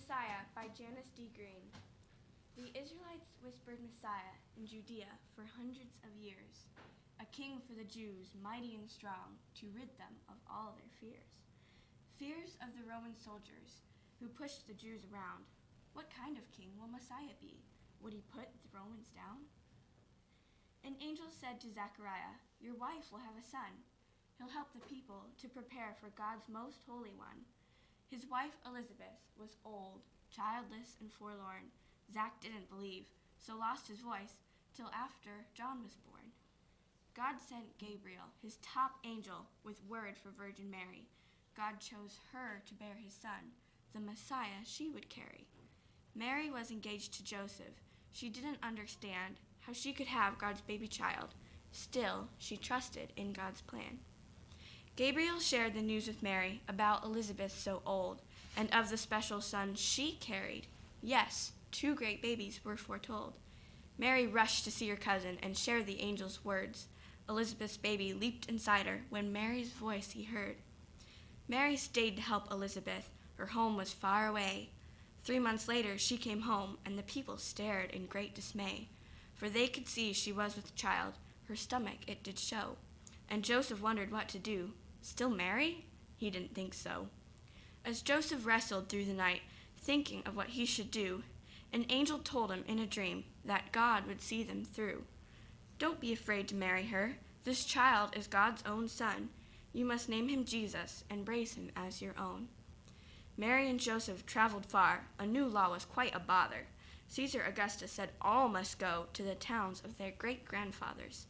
Messiah by Janice D. Green. The Israelites whispered Messiah in Judea for hundreds of years, a king for the Jews, mighty and strong, to rid them of all their fears. Fears of the Roman soldiers who pushed the Jews around. What kind of king will Messiah be? Would he put the Romans down? An angel said to Zechariah, "Your wife will have a son. He'll help the people to prepare for God's most holy one." His wife Elizabeth was old, childless, and forlorn. Zach didn't believe, so lost his voice till after John was born. God sent Gabriel, his top angel, with word for Virgin Mary. God chose her to bear his son, the Messiah she would carry. Mary was engaged to Joseph. She didn't understand how she could have God's baby child. Still, she trusted in God's plan. Gabriel shared the news with Mary about Elizabeth so old, and of the special son she carried. Yes, 2 great babies were foretold. Mary rushed to see her cousin and share the angel's words. Elizabeth's baby leaped inside her when Mary's voice he heard. Mary stayed to help Elizabeth. Her home was far away. 3 months later she came home, and the people stared in great dismay, for they could see she was with child. Her stomach it did show. And Joseph wondered what to do. Still Mary? He didn't think so. As Joseph wrestled through the night, thinking of what he should do, an angel told him in a dream that God would see them through. "Don't be afraid to marry her. This child is God's own son. You must name him Jesus and raise him as your own." Mary and Joseph traveled far. A new law was quite a bother. Caesar Augustus said all must go to the towns of their great-grandfathers.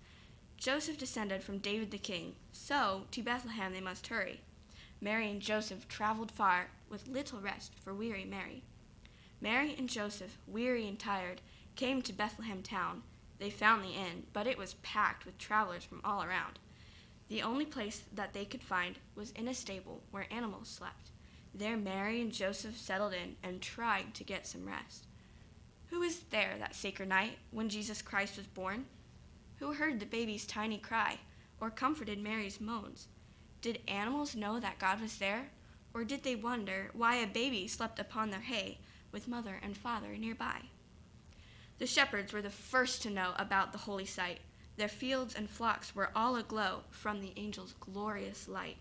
Joseph descended from David the king, so to Bethlehem they must hurry. Mary and Joseph traveled far, with little rest for weary Mary. Mary and Joseph, weary and tired, came to Bethlehem town. They found the inn, but it was packed with travelers from all around. The only place that they could find was in a stable where animals slept. There Mary and Joseph settled in and tried to get some rest. Who was there that sacred night when Jesus Christ was born? Who heard the baby's tiny cry, or comforted Mary's moans? Did animals know that God was there, or did they wonder why a baby slept upon their hay with mother and father nearby? The shepherds were the first to know about the holy sight. Their fields and flocks were all aglow from the angel's glorious light.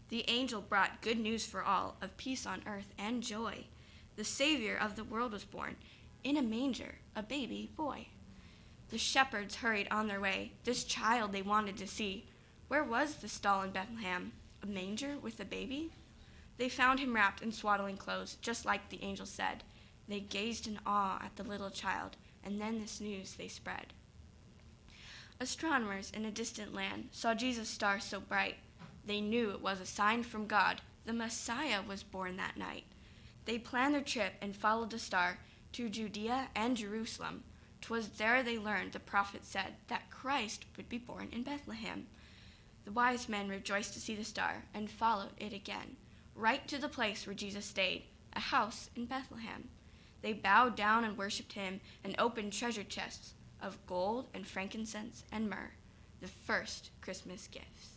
The angel brought good news for all, of peace on earth and joy. The Savior of the world was born, in a manger, a baby boy. The shepherds hurried on their way. This child they wanted to see. Where was the stall in Bethlehem? A manger with a baby? They found him wrapped in swaddling clothes, just like the angel said. They gazed in awe at the little child, and then this news they spread. Astronomers in a distant land saw Jesus' star so bright. They knew it was a sign from God. The Messiah was born that night. They planned their trip and followed the star to Judea and Jerusalem. 'Twas there they learned the prophet said that Christ would be born in Bethlehem. The wise men rejoiced to see the star and followed it again, right to the place where Jesus stayed, a house in Bethlehem. They bowed down and worshipped him and opened treasure chests of gold and frankincense and myrrh, the first Christmas gifts.